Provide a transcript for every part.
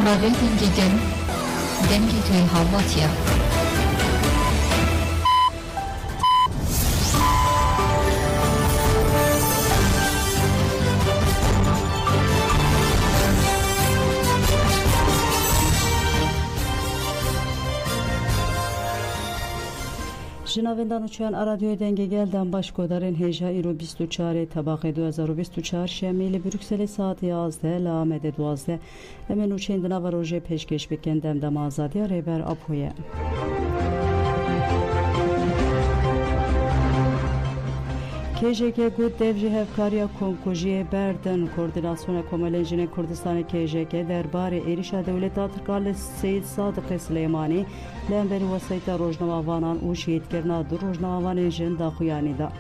Radyo Denge توی هواتیا جنابندان چون رادیو دنگه گلدن باشکودارن هجا ایرو 24 طباق 2024 شمیل بروکسل ساعت 11 لامد 12 امنو چندنا و روژه پیشکش بکندم دم آزادی ریبر آبویه KJK گود devji hevkariya komkujiye berdin koordinasyona komelenjine Kurdistan KJK derbarê êrişa dewleta Tirkiye li Seyid Sadık Süleymanî lemberi wasayta rojnamavanan û şehîdkirina du rojnamavanên jin daxuyanî da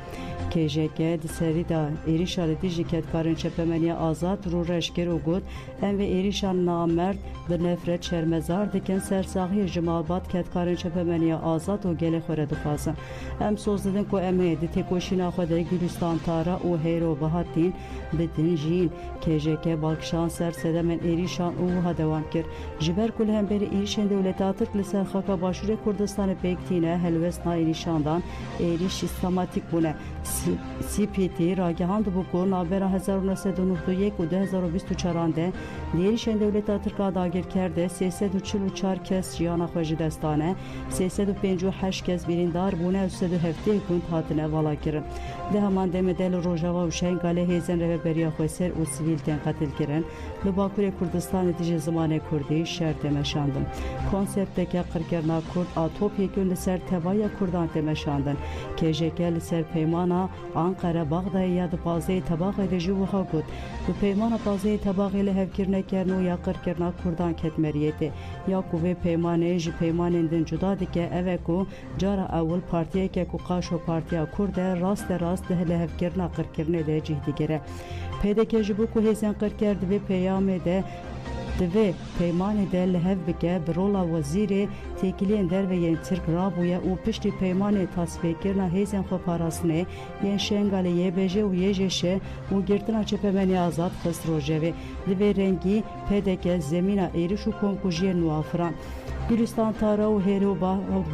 KJK di serî da êrişa li dijî ketkarên çepemeniya azad rû reşkir û got em vê êrişan namerd bi nefret şermezar dikin sersaxiyê ji malbat ketkarên çepemeniya azad û gelê xwe re dixwazin em soz didin ku em ê di têkoşîna xwe de Gülistan Tara û Heyro bihatin bidin jîn KJK balkişan ser sedemên êrişan û wiha dewam kir ji ber ku li hemberî êrişên dewleta Tirk li ser xaka başûrê Kurdistanê pêk tîne helwestna êrişandan êriş sistematik bûne CPT ragihand bû ku navbera 1991 û 2024 de di êrişên dewleta Tirka dagirker de 344 kes jiyana xwe ji dest dane 358 kes birîndar bûne û 307 gund hatine valakirin di heman demê de li Rojava û Şengalê hêzên rêveberiya Xweser û sivîl tên qetil kirin li Bakurê Kurdistanê dijî zimanê Kurdî şer tê meşandin konsepteke qirkirina Kurd a topyekûn li ser tevaya Kurdan tê meşandin KJK li ser peymana Ankara Baxdayê ya di pazeyê tebaxê de jî wiha got bi peymana pazeyê tebaxê li hevkirinekerin û ya qirkirina Kurdan ketmeriyetê ya ku vê peymanê ji peymanên din cuda dike ev e ku cara ewil partiyeke ku qaşo Partiya Kurd e rast li hevkirina qirkirinê de cih digere PDK ji bo ku hêzên qirker divê peyamê de divê peymanê de li hev bike bi rola wezîrê têkiliyên derveyên Tirk rabûye û piştî peymanê tasfiyekirina hêzên xwe parastinê yên Şengalê YBJ û YJŞ û girtina çepemeniya azad xist rojevê divê rengî PDK zemîna êriş û komkujiyên nuafiran Gülistan Tara û Hêro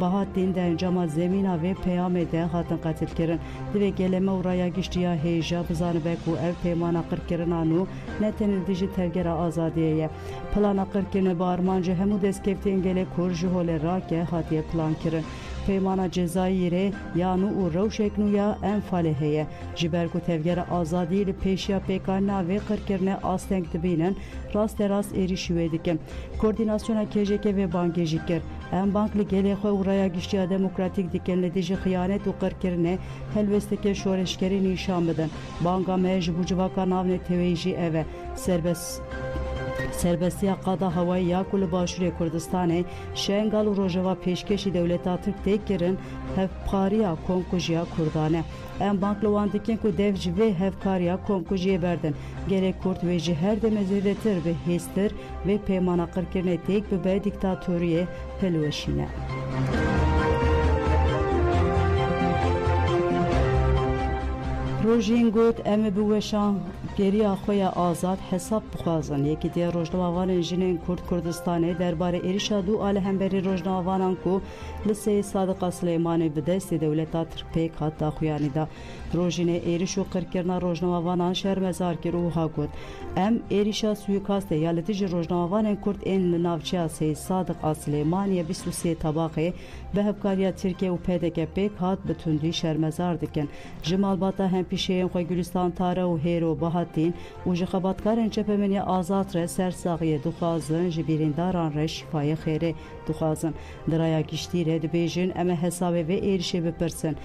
bihatin de encama zemîna vê peyamê de hatin qetil kirin divê geleme û raya giştiya hêja bizanibe ku ev peymana qirkirina nû ne tenê dijî tevgera azadiyê ye plana qirkirinê bi armanca hemû destkeftên gelê Kurd ji holê rake hatiye plan kirin peymana Cezayirê ya nû û rewşek nû ya Enfalê heye ji ber ku tevgera azadiyê li pêşiya pêkanîna vê qirkirinê asteng dibînin rasterast êrişî wê dikin koordinasyona KJK vê bangê jî kir em bank li gelê xwe û raya giştiya demokratîk dikin li dijî xiyanet û qirkirinê helwesteke şoreşkerî nîşan bidin banga me ji bo civaka navnê tewê jî ev e serbestiya qada hewayî ya ku li başûrê Kurdistanê Şengal û Rojava pêşkêşî dewleta Tirk tê kirin hevpariya komkujiya Kurdan e em bank li wan dikin ku dev ji vê hevkariya komkujiyê berdin gelê Kurd wê ji her demê zêdetir bi hêstir vê peymana qirkirinê têk bibe dîktatoriyê hilweşîne Rojin got em ê bi weşan geriya xwe ya azad hesab bixwazin yekî diğer rojnamavanên jinên Kurd Kurdistanê derbarê êrişa du alîhemberî rojnamavanan ku li Seyid Sadık Süleymanî bi destê dewleta Tirk pêk hat daxuyanî da rojînê êriş û qirkirina rojnamavanan şermezar kir û wiha got em êrişa suîkastê ya li dijî rojnamavanên Kurd ên li navçeya Seyid Sadık Süleymanî 23 tebaxê bi hevkariya Tirkiye û PDK pêk hat bi tundî şermezar dikin ji malbata hempîşeyên xwe Gülistan Tara û Hêro bihatin û ji xebatkarên çepemeniya azad re sersaxiyê dixwazin ji birîndaran re şîfayê xêrê dixwazin di raya giştî re dibêjin em ê hesabê vê êrişê bipirsin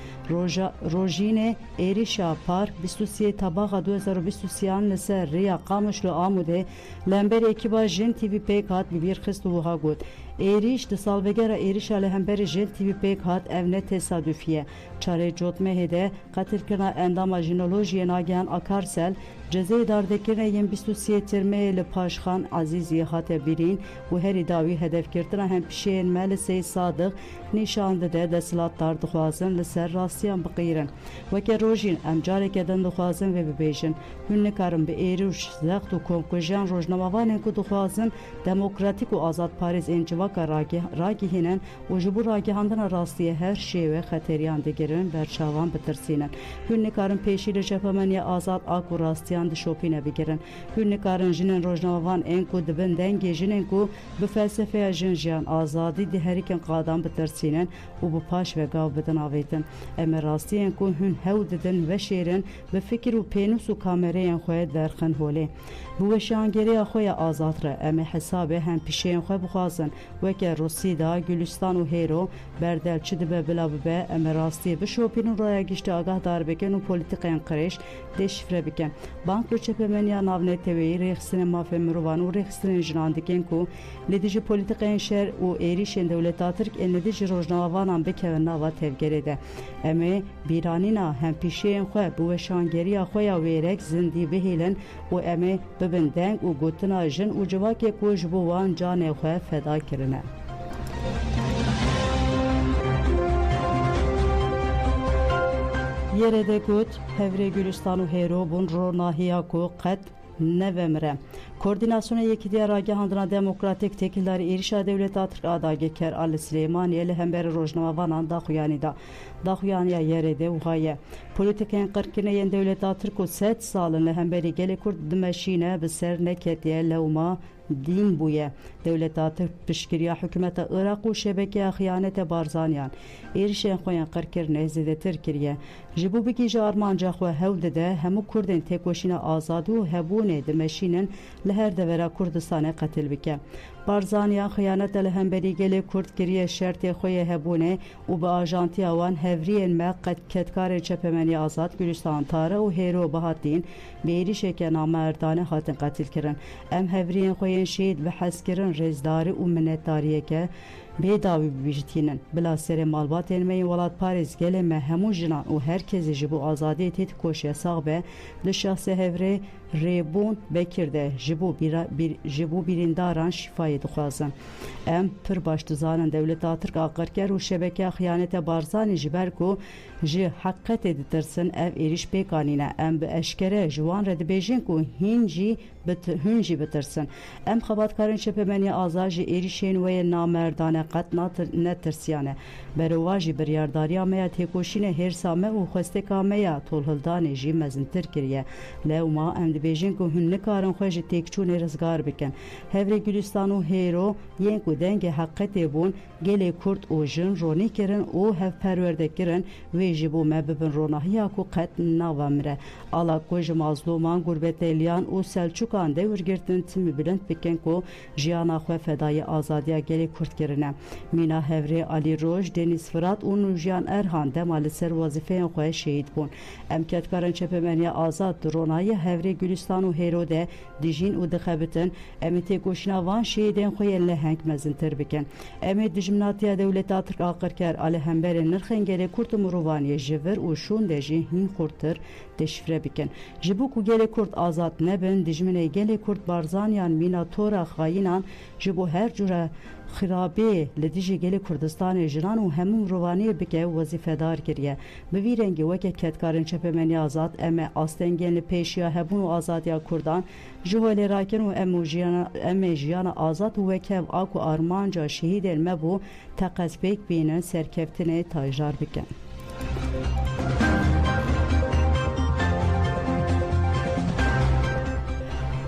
rojînê êrişa park 23 tebaxa 2023 li ser rêya Qamişlo Amûdê lemberê ekîba Jin TV pêk hat bi bîr xist û wiha got êriş di salvegera êrişa li hemberî Jin TV pêk hat ev ne tesadüfî ye çarê cotmehê de qetilkirina endama jinolojiyê nagihan Akarsel Cezayê dardekirina yên 23 Tirmeyê li Paşxan Azîzî hate birîn û herî dawî hedefkirtina hempişeyên me li Seyid Sadık nîşan dide desthilatdar dixwazin li ser rastiyan biqîrin. Weke rojîn em careke din dixwazin vê bibêjin. Hûn nikarin bi êrî û zext û komkujiyan rojnamavanên ku dixwazin demokratîk û azadparêz ên civaka ragihînin û ji bo ragihandina rastiyê her şêwe xeteriyan digirin berçavan bitirsînin. Hûn nikarin pêşî li cepemeniya azad ak û rastiyan dişopîne bigirin. Hûn nikarin jinên rojnamavan ên ku dibin dengê jinên ku bi felsefeya jin jiyan azadî di herîkin qadan bitirsînin û bi paş ve gav bidin avêtin. Em ê rastiyên ku hûn hew didin veşêrin bi fikir û pênûs û kamereyên xwe derxin holê. Bi weşangeriya xwe ya azad re em ê hesabê hempîşeyên xwe bixwazin. Weke Rûsîda, Gülistan û Hêro berdel çi dibe bila bibe em ê rastiyê bişopîn û raya giştî agahdar bikin û polîtikên qirêj deşifre bikin. Bank û çepemeniya navneteweyî rêxistinên mafê mirovan û rêxistinên jinan dikin ku li dijî polîtikên şer û êrişên dewleta Tirk ên li dijî rojnamavanan bikevin nava tevgerê de. Em ê bîranîna hempîşeyên xwe bi weşangeriya xwe ya wêrek zindî bihêlin û em ê bibin deng û gotina jin û civakê ku ji bo wan canê xwe feda kirine. Yerê de got Hevrê Gülistan û Hêro bûn ronahiya ku qet nevemre. Koordinasyona yekîtiya ragihandina demokratîk tekildarî êrişa dewleta Tirk a dageker Ali Silêmaniyê li hemberî rojnamavanan daxuyanî da. Daxuyaniya yerê de wiha ye. Polîtikên qirkirine yên dewleta Tirk û 100 salin li hemberî gelê Kurd dimeşîne bi ser neketiye lewma dîn bûye. Dewleta Tirk piştgiriya hikûmeta Iraq û şebekeya xıyanete Barzaniyan êrişên xwe yên qirkirine zêdetir kiriye. Ji bo bigîje armanca xwe hew dide hemû Kurdên têkoşîna azadî û hebûnê dimeşînin li her devera Kurdistanê qetil bike. Barzaniyan xıyaneta li hemberî gelê Kurd kiriye şertê xwe yê hebûnê û bi ajantiya wan hevriyên me ketkarên çepemeniya azad Gülistan, Tare û Hêro bihatîn bi êrişeke namerdane hatin qetil kirin. Em hevriyên xwe yên şehîd bi hezkirin rêzdarî û minnetdariyeke bêdawî bibîjitînin. Bila serê malbatên me yên welatparêz gelê me hemû jinan û herkesî ji bo azadiyê tê dikoşe sax be li şahsê Hevrê rêbûn Bekir de ji bo birîndaran şîfayê dixwazin. Em pir baş dizanin dewleta Tirk a qirker û şebekeya xıyanete Barzanî ji ber ku ji heqetê ditirsin ev êriş pêkanîne. Em bi eşkere ji wan re dibêjin ku hûn jî bitirsin. Em xebatkarên çepemeniya azad ji êrişên we yên namerdane qet netirsiyane. Berûva jî biryardariya me ya têkoşînê hêrsa me û xwesteka me ya tolhildanê jî mezintir kiriye. Lewma em dibêjin ku hûn nikarin xwe ji têkçûnê rizgar bikin. Hevrê Gülistan û Hêro yên ku dengê heqetê bûn gelê Kurd û jin ronî kirin û hevperwerde kirin wê ji bo me bibin ronahiya ku qet navemre. Ala ku ji mazlûman gurbeteliyan û Selçukan dewrgirtin timî bilind bikin ku jiyana xwe fedayê azadiya gelê Kurd kirine. Mîna Hevrê Alî Roj, Deniz Fırat û Nûjiyan Erhan dema li ser wazîfeyên xwe şehîd bûn. Em ketkarên çepemeniya azad di ronahiya Hevrê Gülistan û Hêro de dijîn û dixebitin. Em ê têkoşîna van şehîdên xwe yên leheng mezintir bikin. Em ê dijminatiya dewleta Tirk a qirker a li hemberê nirxên gelê Kurd û mirovaniyê ji vir û şûn de jî hîn xurttir deşifre bikin. Ji bo ku gelê Kurd azad nebin, dijminê gelê Kurd Barzaniyan mîna tora xayînan ji bo her cure xirabê li dijî gelê Kurdistanê jinan û hemû mirovaniyê bike wezîfedar kiriye. Bi vî rengî weke ketkarên çepemeniya azad em ê astengên li pêşiya hebûn û azadiya Kurdan ji holê rakin û em ê jiyana azad û wekev a ku armanca şehîdên me bû teqez pêk bînin serkeftinê tajar bikin.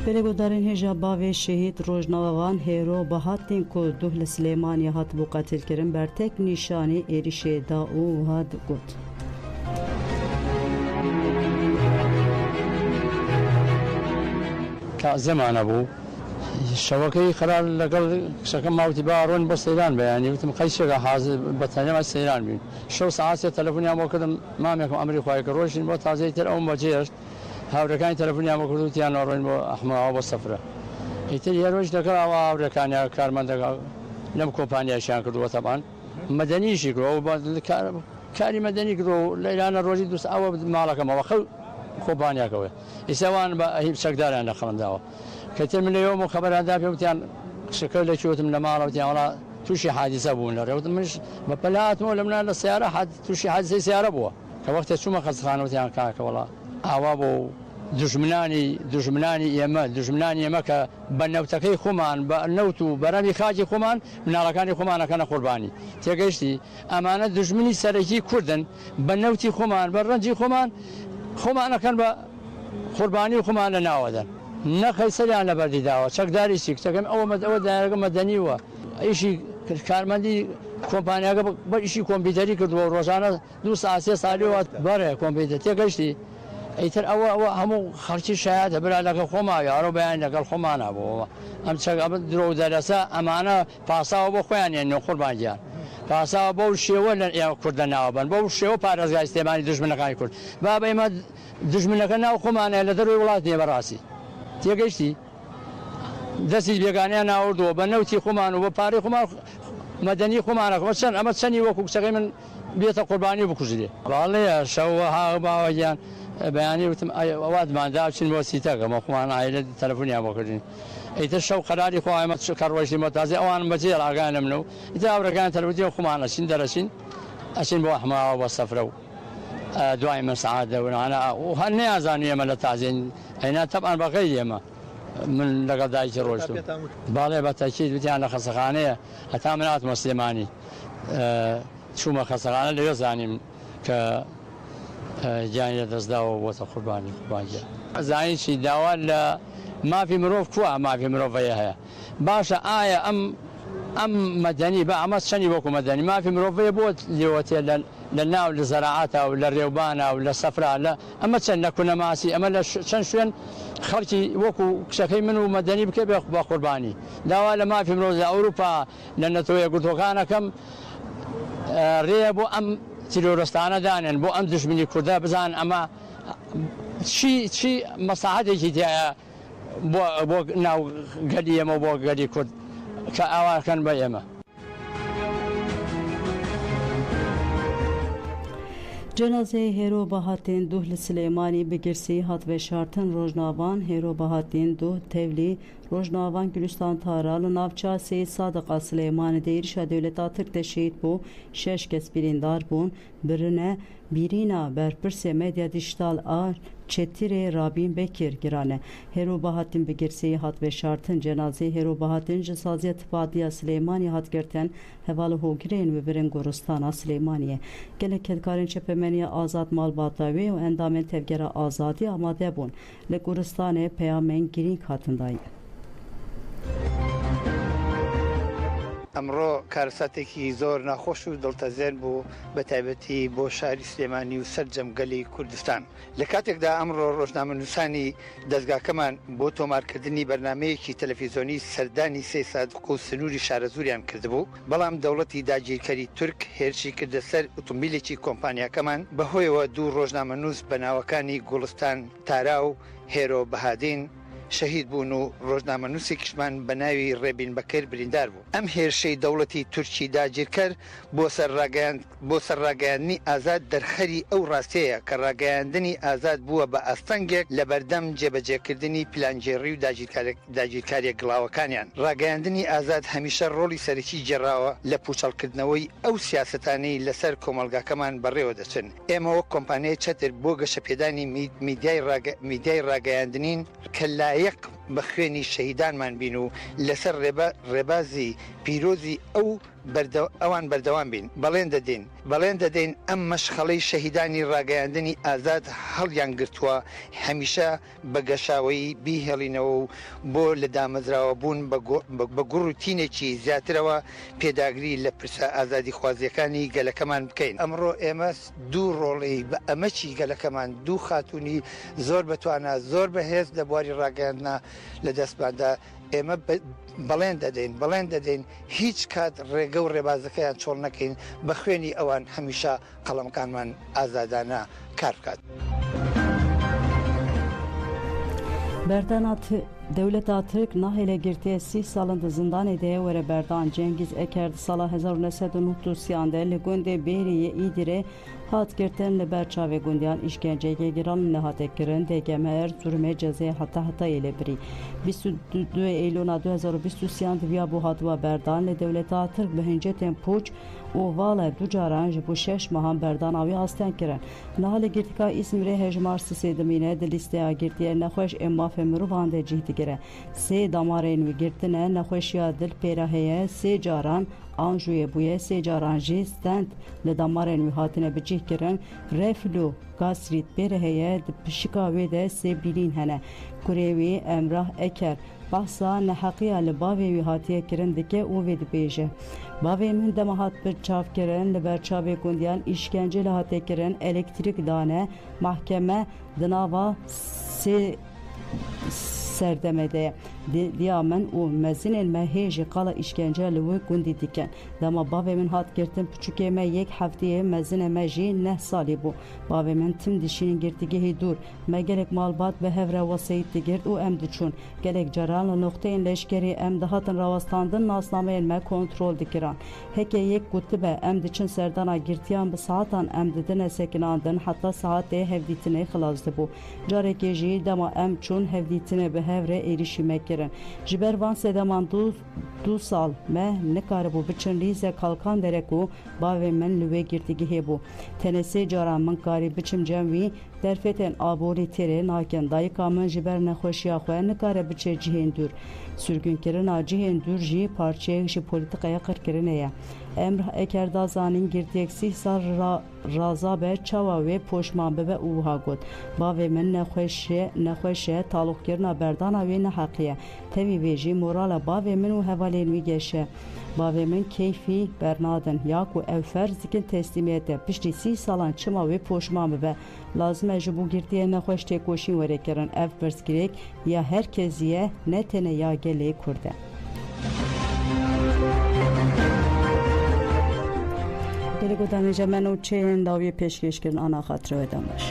Pêlegodarên hêja bavê şehîd rojnamavan Hêro bihatîn ku duh li Silêmaniyê hatibû qetil kirin ber tek nîşanî êrişê da û wiha got. زمانە بوو شەوەکەی خەرا لەگەڵ شەکەم ماوتی باڕۆن بۆ سەیران بە ینی وتم قەیسێکە حاضر بەتەنێمە سەیران بین شەو سەعاتێ تەلەفۆنیان بۆ کردم مامێکم ئەمریکایەکە ڕۆژین بۆ تازەی تر ئەوم بەجێشت هاوڕەکانی تەلەفۆنیان بۆ کرد وتیان ڕۆین بۆ ئەحمەوە بۆ سەفرە ئیتر هێرۆژ لەگەڵەوە هاوڕەکانیان کارمەندەکە لەم کۆمپانیاشیان کردووە تەبان مەدەنیشی کردەوە کاری مەدەنی کردەوە لە ئێرانە ڕۆژی دووس ئەوە ماڵەکەمەوە کۆمپانیاکەوە ئێستاوان بە هیچ چەکداریان لە خەڵنداوە کەتر من لەوە خەبەراندا پێوتیان شکر لە چوتم لە ماڵەوتیان وڵا تووشی حادیسە بوون لە ڕێوتم منش بە پەلاتمەوە لە منە لە سیارە تووشی حادیسەی سیارە بووە کە وەختە چوومە خەستخانەوتیان کاکە وڵا ئاوا بۆ دژمنانی ئێمە کە بە نەوتەکەی خۆمان بە نەوت و بەرەمی خاکی خۆمان مناڵەکانی خۆمانەکەنە قوربانی تێگەیشتی ئەمانە دژمنی سەرەکی کوردن بە نەوتی خۆمان بە ڕەنجی خۆمانەکەن بە قوربانی و خۆمان لە ناوەدەن نەخەی سەریان لە بەردی داوە چەکداریشی کچەکەم ئەوە دایرەکە مەدەنیوە ئیشی کارمەندی کۆمپانیاکە بە ئیشی کۆمپیوتەری کردووە ڕۆژانە 2 ساعت 3 ساعتەوە بەرە کۆمپیوتەر تێگەشتی ئەیتر ئەوە هەموو خەڵکی شایەتە برا لەگەڵ خۆمان یارۆ بەیان لەگەڵ خۆمانە بۆەوە ئەم درۆ دەرەسە ئەمانە پاساوە بۆ خۆیان ێنێ قوربانیان پاساوە بەو شێوە لە کوردە ناوبن بەو شێوە پارێزگای سلێمانی دژمنەکانی کورد با بەئێمە دژمنەکە ناو خۆمانەیە لە دەروی وڵات نییە بەڕاستی تێگەیشتی دەستی بێگانیان ناوردووە بە نەوتی خۆمان و بە پارەی خۆمان مەدەنی خۆمانەکە چەند ئەمە چەندی وەکو کچەکەی من بێتە قوربانی و بکوژرێ باڵێ شەوە ها باوەیان بەیانی وتم ئەواتماندا بچین بۆ سیتەکەمە خۆمان ئایلە تەلەفۆنیان بۆ کردین ئیتر شەو قەراری خۆ ئەمە کەڕۆژی مۆتازی ئەوانم بەجێ ڕاگەیان لە منە و ئیتر هاوڕێکەکان تەلەفۆنی خۆمان ئەچین دەرەچین ئەچین بۆ ئەحماوە بۆ سەفرە و دوای من سەعات دەورانە و هەر نەیانزانی ئێمە لە تازین ئەینا تەبعان بەقەی ئێمە من لەگەڵ دایکی ڕۆژتم باڵێ بە تەکید وتیان لە خەسەخانەیە هەتا من هاتمە سلێمانی چوومە خەسەخانە لەوێ زانیم کە گیانی لەدەستداوە بۆتە قوربانی زانیی داوا لە مافی مرۆڤ کووە مافی مرۆڤەیە هەیە باشە ئایا ئەم مەدەنی بە ئەمە چەندی وەکو مەدەنی مافی مرۆڤەیە بۆ لێوەتێ لە ناو لە زەراعاتە و لە ڕێوبانە و لە سەفرا لە ئەمە چەند لە کونەماسی ئەمە لە چەند شوێن خەڵکی وەکو کشەکەی من و مەدەنی بکە بە قوربانی داوا لە مافی مرۆڤ لە ئەوروپا لە نەتۆیە گوتۆکانەکەم ڕێە بۆ ئەم تیرۆرستانە دانێن بۆ ئەم دژمنی کوردە بزان ئەمە چی مەساحەتێکی تایە بۆ ناو گەلی ئێمە بۆ گەلی کورد کە ئاواکەن بە ئێمە Cenazeye hero bahatin duh li Süleymanî bi girsî hat veşartin rojnavan hero bahatin duh tevlî rojnavan Gülistan Tara li navça Seyid Sadıqa Süleymanî de êrişa dewleta Tirk de şehîd bû 6 kes birîndar bûn birine bîrîna berpirsê medya dijîtal a Çetirê Rabîn Bekir girane hero bahatin bi girsî hat veşartin cenazê hero bahatin ji saziya Tifadiya Süleymanî hat girtin hevala hogirên ve birin goristana Süleymaniyê gelek kedkarên çepemeniya azad malbatawê û endamên tevgera azadî amade bûn li Goristanê peyamên girîng hatin dayîn. ئەمڕۆ کارەساتێکی زۆر ناخۆش و دڵتەزێن بوو بە تایبەتی بۆ شاری سلێمانی و سەرجەمگەلی کوردستان لە کاتێکدا ئەمڕۆ ڕۆژنامەنووسانی دەستگاکەمان بۆ تۆمارکردنی بەرنمەیەکی تەلەڤیزۆنی سەردانی سێ سادق و سنووری شارەزوریان کردبوو بەڵام دەوڵەتی داگیرکەری تورک هێرشی کردە سەر ئۆتۆمبیلێکی کۆمپانیاکەمان بەهۆیەوە دوو ڕۆژنامەنووس بە ناوەکانی گوڵستان تارا و هێرۆ بەهادین شەهید بوون و ڕۆژنامەنووسێکیشمان بە ناوی ڕێبین بەکر بریندار بوو ئەم هێرشەی دەوڵەتی تورکی داگیرکەر بۆ سەرڕاگەیاندنی ئازاد دەرخەری ئەو ڕاستەیە کە ڕاگەیاندنی ئازاد بووە بە ئاستەنگێک لە بەردەم جێبەجێکردنی پلانجێڕی و داگیرکاریە گڵاوەکانیان ڕاگەیاندنی ئازاد هەمیشە ڕۆڵی سەرەکی جێراوە لە پوچەڵکردنەوەی ئەو سیاسەتانەی لەسەر کۆمەلگاکەمان بەڕێوە دەچن ئێمە وەک کۆمپانیای چەتر بۆ گەشەپێدانی میدیای ڕاگەیاندنین کە لایەق بە خوێنی شەهیدانمان بین و لەسەر ڕێبازی پیرۆزی ئەوان بەردەوام بین بەڵێن دەدەین ئەم مەشخەڵەی شەهیدانی ڕاگەیاندنی ئازاد هەڵیان گرتووە هەمیشە بە گەشاوەی بیهێڵینەوە و بۆ لە دامەزراوە بوون بە گوڕ و تینێکی زیاترەوە پێداگری لە پرسە ئازادی خوازیەکانی گەلەکەمان بکەین ئەمڕۆ ئێمە دوو ڕۆڵی بە ئەمەچی گەلەکەمان دوو خاتونی زۆر بەتوانە زۆر بەهێز لە بواری ڕاگەیاندنا لە دەستباندا ئێمە بەڵێن دەدەین هیچ کات ڕێگە و ڕێبازەکەیان چۆڵ نەکەین بە خوێنی ئەوان هەمیشە قەڵەمەکانمان ئازادانە کار بکات. Devleta Türk nahile girtiye 30 salında zindan edeye vere berdan Cengiz Ekerdi sala 1990 li gundê Bêriyê İdîrê hat girtin li ber çavê gundiyan işkenceyê giran nehat kirin DGM Erzurumê cezayê heta ile birî 22 Eylûna 2023 diviya bu hatva berdan li Devleta Türk bi hincetên pûç û vala du caran ji bo 6 mehan berdan avî hasten kirin. Nahale girtika İzmirê hejmar sêdemîne di lîsteya girtiye nexweş ên mafê mirovan de cih digire. Sê damarên wî girtine nexweşiya dil pêra heye 3 caran Anjouê bûye 3 caran jî stent li damarên wî hatine bicih kirin. Reflû gastrît pêre heye di pişika wê de 3 bilîn hene. Kurê wî Emrah Eker behsa neheqiya li bavê wî hatiye kirin dike û vê dibêje. Bavê min dema hat bir çavkirin li ber çavê gundiyan işkence li hate kirin elektrik dane mahkeme di nava serdemede diyamen û mezinên me hêjî qala işkence li wî gundî dikin. Dema bavê min hat girtin piçûkê me yek hefteyê mezinê me jî 9 salî bû. Bavê min tim dişînin girtigehî dûr. Me gelek malbat bi hev re weseyît digirt û em diçûn. Gelek caran li noxteyên leşkerî em dihatin rawestandin nasnameyên me kontrol dikiran. Heke yek gotibe em diçin serdana girtiyan bi saatan em didine sekinandin heta saatê hevdîtinê xilas dibû. Carekê jî dema em çûn hevdîtinê bi hev re êrişî kirin. Ji ber van sedeman du sal me nikaribû biçin rîze kalkan derek û bavê min li wê girtîgehê bû. Tenê 3 caran min karî biçim cem wî derfetên aborî têrê nakin. Dayika min ji ber nexweşiya xwe nikare biçe cihên dûr. Sürgünkirina cihên dûr jî parçeyek ji polîtikaya qirkirinê ye. Emrah Eker da zanîn girtiyek 30 sal raza be çawa wê poşman bibe û wiha got. Bavê min nexweş e taluqkirina berdana wê neheqiye. Tevî vê jî morala bavê min û hevalên wî geşe. Bavê min keyfî bernadin ya ku ev ferz dikin teslîmiyete piştî 30 salan çima wê poşman bibe. Lazim e ji bo girtiye nexweş têkoşîn were kirin. Ev pirsgirêk ya herkes ye ne tene ya gelê Kurd e. Gelek godanêja me û çeyên dawiyê pêşkêşkirin ana xatirê we demiş.